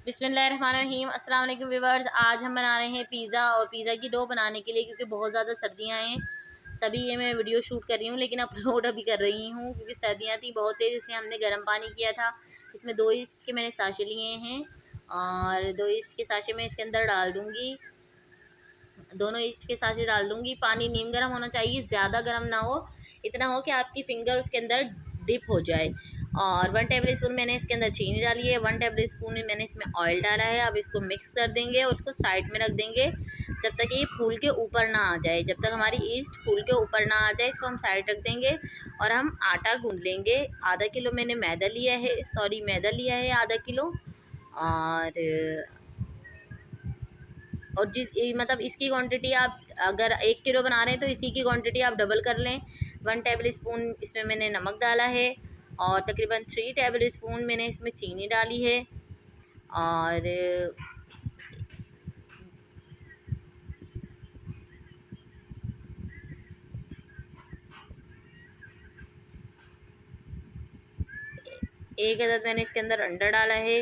बिस्मिल्लाहिर्रहमानिर्रहीम। अस्सलाम वालेकुम व्यूअर्स। आज हम बना रहे हैं पिज़्ज़ा, और पिज़्ज़ा की डो बनाने के लिए क्योंकि बहुत ज़्यादा सर्दियाँ हैं तभी ये मैं वीडियो शूट कर रही हूँ, लेकिन अपलोड अभी कर रही हूँ क्योंकि सर्दियाँ थी बहुत तेज़। इसलिए हमने गर्म पानी किया था, इसमें 2 ईस्ट के मैंने साशे लिए हैं और 2 ईस्ट के साशे में इसके अंदर डाल दूँगी, दोनों ईस्ट के साशे डाल दूँगी। पानी नीम गर्म होना चाहिए, ज़्यादा गर्म ना हो, इतना हो कि आपकी फिंगर उसके अंदर डिप हो जाए। और 1 टेबल स्पून मैंने इसके अंदर चीनी डाली है, 1 टेबल स्पून मैंने इसमें ऑयल डाला है। अब इसको मिक्स कर देंगे और उसको साइड में रख देंगे जब तक ये फूल के ऊपर ना आ जाए। जब तक हमारी ईस्ट फूल के ऊपर ना आ जाए इसको हम साइड रख देंगे और हम आटा गूंद लेंगे। आधा किलो मैंने मैदा लिया है आधा किलो। और जिस मतलब इसकी क्वांटिटी आप अगर 1 किलो बना रहे हैं तो इसी की क्वांटिटी आप डबल कर लें। 1 टेबल स्पून इसमें मैंने नमक डाला है और तकरीबन 3 टेबल स्पून मैंने इसमें चीनी डाली है। और एक अदद मैंने इसके अंदर अंडा डाला है,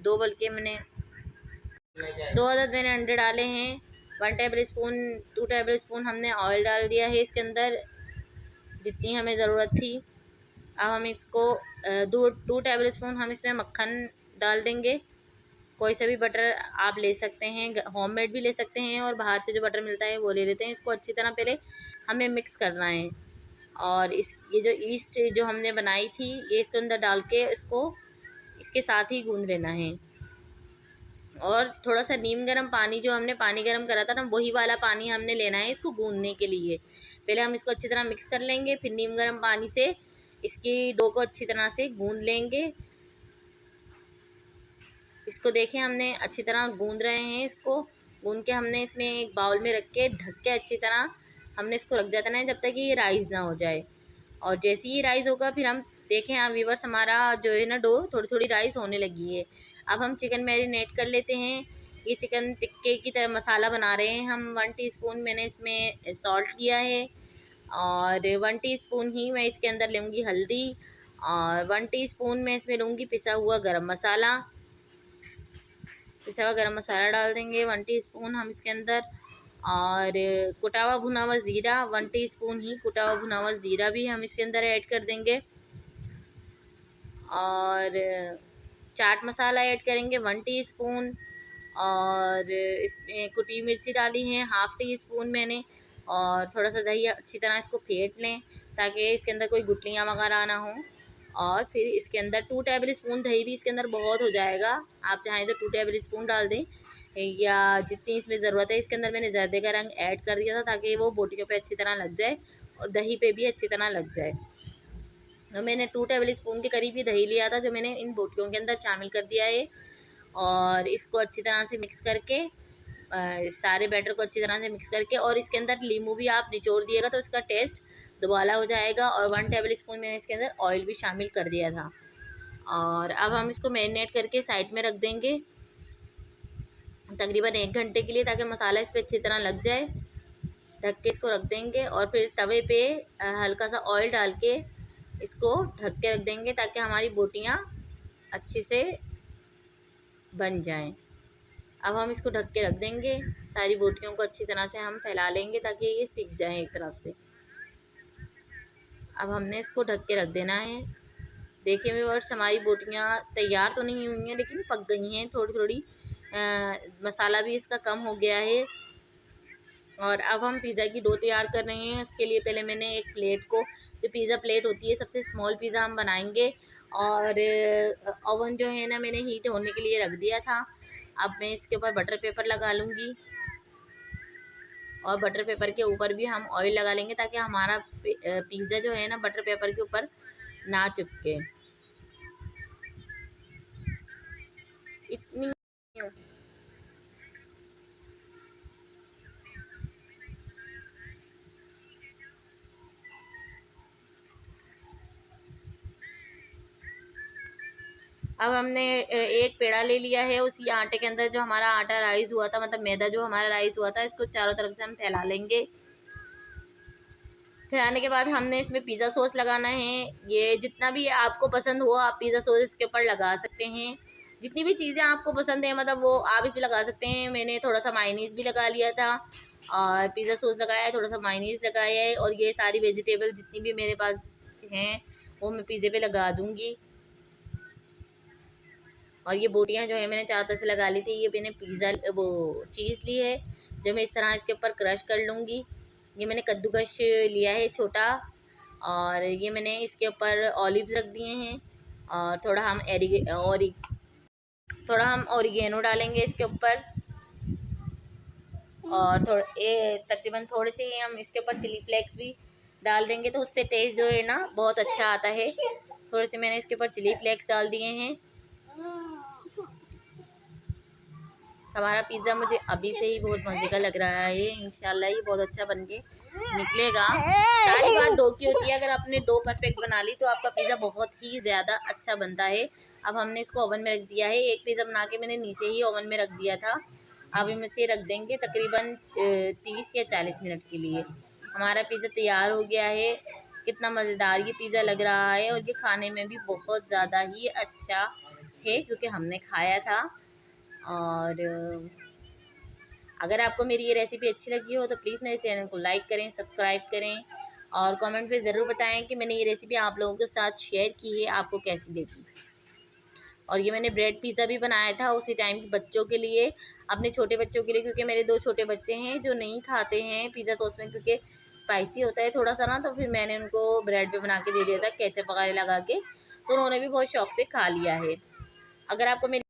2 अदद मैंने अंडे डाले हैं। 1 टेबल स्पून 2 टेबल स्पून हमने ऑयल डाल दिया है इसके अंदर, जितनी हमें ज़रूरत थी। अब हम इसको 2 टेबल स्पून हम इसमें मक्खन डाल देंगे। कोई सा भी बटर आप ले सकते हैं, होममेड भी ले सकते हैं और बाहर से जो बटर मिलता है वो ले लेते हैं। इसको अच्छी तरह पहले हमें मिक्स करना है और ये जो ईस्ट जो हमने बनाई थी ये इसके अंदर डाल के इसको इसके साथ ही गूंद लेना है। और थोड़ा सा नीम गर्म पानी, जो हमने पानी गर्म करा था ना, वही वाला पानी हमने लेना है इसको गूंदने के लिए। पहले हम इसको अच्छी तरह मिक्स कर लेंगे, फिर नीम गर्म पानी से इसकी डो को अच्छी तरह से गूंद लेंगे। इसको देखें हमने अच्छी तरह गूंद रहे हैं। इसको गूंद के हमने इसमें एक बाउल में रख के ढक के अच्छी तरह हमने इसको रख देना है जब तक कि ये राइज़ ना हो जाए। और जैसे ही राइज़ होगा फिर हम देखें आप व्यूअर्स, हमारा जो है ना डो थोड़ी थोड़ी राइज़ होने लगी है। अब हम चिकन मैरिनेट कर लेते हैं। ये चिकन टिक्के की तरह मसाला बना रहे हैं हम। 1 टीस्पून मैंने इसमें सॉल्ट लिया है और 1 टीस्पून ही मैं इसके अंदर लूँगी हल्दी और 1 टीस्पून मैं इसमें लूँगी पिसा हुआ गरम मसाला। पिसा हुआ गरम मसाला डाल देंगे 1 टीस्पून हम इसके अंदर। और कुटा हुआ भुना हुआ ज़ीरा 1 टीस्पून ही कुटा हुआ भुना हुआ ज़ीरा भी हम इसके अंदर ऐड कर देंगे। और चाट मसाला ऐड करेंगे 1 टीस्पून। और इसमें कुटी मिर्ची डाली है 1/2 टीस्पून मैंने। और थोड़ा सा दही अच्छी तरह इसको फेंट लें ताकि इसके अंदर कोई गुठलियाँ वगैरह ना हो। और फिर इसके अंदर 2 टेबल स्पून दही भी इसके अंदर बहुत हो जाएगा, आप चाहें तो 2 टेबल स्पून डाल दें या जितनी इसमें ज़रूरत है। इसके अंदर मैंने जर्दे का रंग ऐड कर दिया था ताकि वो बोटियों पे अच्छी तरह लग जाए और दही पे भी अच्छी तरह लग जाए। तो मैंने 2 टेबल स्पून के करीब ही दही लिया था जो मैंने इन बोटियों के अंदर शामिल कर दिया है। और इसको अच्छी तरह से मिक्स करके सारे बैटर को अच्छी तरह से मिक्स करके, और इसके अंदर नींबू भी आप निचोड़ दिएगा तो इसका टेस्ट दोबारा हो जाएगा। और 1 टेबल स्पून मैंने इसके अंदर ऑयल भी शामिल कर दिया था। और अब हम इसको मैरिनेट करके साइड में रख देंगे तकरीबन 1 घंटे के लिए ताकि मसाला इस पर अच्छी तरह लग जाए। ढक के इसको रख देंगे और फिर तवे पे हल्का सा ऑयल डाल के इसको ढक के रख देंगे ताकि हमारी बोटियाँ अच्छे से बन जाएं। अब हम इसको ढक के रख देंगे, सारी बोटियों को अच्छी तरह से हम फैला लेंगे ताकि ये सिक जाएं एक तरफ से। अब हमने इसको ढक के रख देना है। देखिए व्यूअर्स, हमारी बोटियाँ तैयार तो नहीं हुई हैं लेकिन पक गई हैं थोड़ी थोड़ी। मसाला भी इसका कम हो गया है। और अब हम पिज़्ज़ा की डो तैयार कर रहे हैं। उसके लिए पहले मैंने एक प्लेट को, जो पिज़्ज़ा प्लेट होती है सबसे स्मॉल पिज़्ज़ा हम बनाएंगे, और ओवन जो है ना मैंने हीट होने के लिए रख दिया था। अब मैं इसके ऊपर बटर पेपर लगा लूँगी और बटर पेपर के ऊपर भी हम ऑयल लगा लेंगे ताकि हमारा पिज़्ज़ा जो है ना बटर पेपर के ऊपर ना चिपके। इतनी अब हमने एक पेड़ा ले लिया है, उसी आटे के अंदर जो हमारा आटा राइस हुआ था, मतलब मैदा जो हमारा राइस हुआ था, इसको चारों तरफ से हम फैला लेंगे। फैलाने के बाद हमने इसमें पिज़्ज़ा सॉस लगाना है। ये जितना भी आपको पसंद हो आप पिज़्ज़ा सॉस इसके ऊपर लगा सकते हैं। जितनी भी चीज़ें आपको पसंद है मतलब वो आप इसमें लगा सकते हैं। मैंने थोड़ा सा मायोनीज़ भी लगा लिया था और पिज़्ज़ा सॉस लगाया है, थोड़ा सा मायोनीज़ लगाया है, और ये सारी वेजिटेबल जितनी भी मेरे पास हैं वो मैं पिज़्ज़े पे लगा दूँगी। और ये बोटियाँ जो है मैंने चारों तरफ से लगा ली थी। ये मैंने पिज़्ज़ा वो चीज़ ली है जो मैं इस तरह इसके ऊपर क्रश कर लूँगी। ये मैंने कद्दूकश लिया है छोटा, और ये मैंने इसके ऊपर ऑलिव्स रख दिए हैं, और थोड़ा हम ओरिगेनो डालेंगे इसके ऊपर, और तकरीबन थोड़े से ही हम इसके ऊपर चिली फ्लेक्स भी डाल देंगे, तो उससे टेस्ट जो है ना बहुत अच्छा आता है। थोड़े से मैंने इसके ऊपर चिली फ्लेक्स डाल दिए हैं। हमारा पिज़्ज़ा मुझे अभी से ही बहुत मज़े का लग रहा है। इंशाल्लाह ये बहुत अच्छा बन के निकलेगा। सारी बात डो की होती है, अगर आपने डो परफेक्ट बना ली तो आपका पिज़्ज़ा बहुत ही ज़्यादा अच्छा बनता है। अब हमने इसको ओवन में रख दिया है। एक पिज़्ज़ा बना के मैंने नीचे ही ओवन में रख दिया था। अब हम इसे रख देंगे तकरीबन 30 या 40 मिनट के लिए। हमारा पिज़्ज़ा तैयार हो गया है। कितना मज़ेदार ये पिज़्ज़ा लग रहा है, और ये खाने में भी बहुत ज़्यादा ही अच्छा है क्योंकि हमने खाया था। और अगर आपको मेरी ये रेसिपी अच्छी लगी हो तो प्लीज़ मेरे चैनल को लाइक करें, सब्सक्राइब करें, और कमेंट में ज़रूर बताएं कि मैंने ये रेसिपी आप लोगों के साथ शेयर की है, आपको कैसी लगी। और ये मैंने ब्रेड पिज़्ज़ा भी बनाया था उसी टाइम के बच्चों के लिए, अपने छोटे बच्चों के लिए, क्योंकि मेरे 2 छोटे बच्चे हैं जो नहीं खाते हैं पिज़्ज़ा सॉस में, क्योंकि स्पाइसी होता है थोड़ा सा ना, तो फिर मैंने उनको ब्रेड पे बना के दे दिया था केचप वगैरह लगा के, तो उन्होंने भी बहुत शौक से खा लिया है। अगर आपको मेरी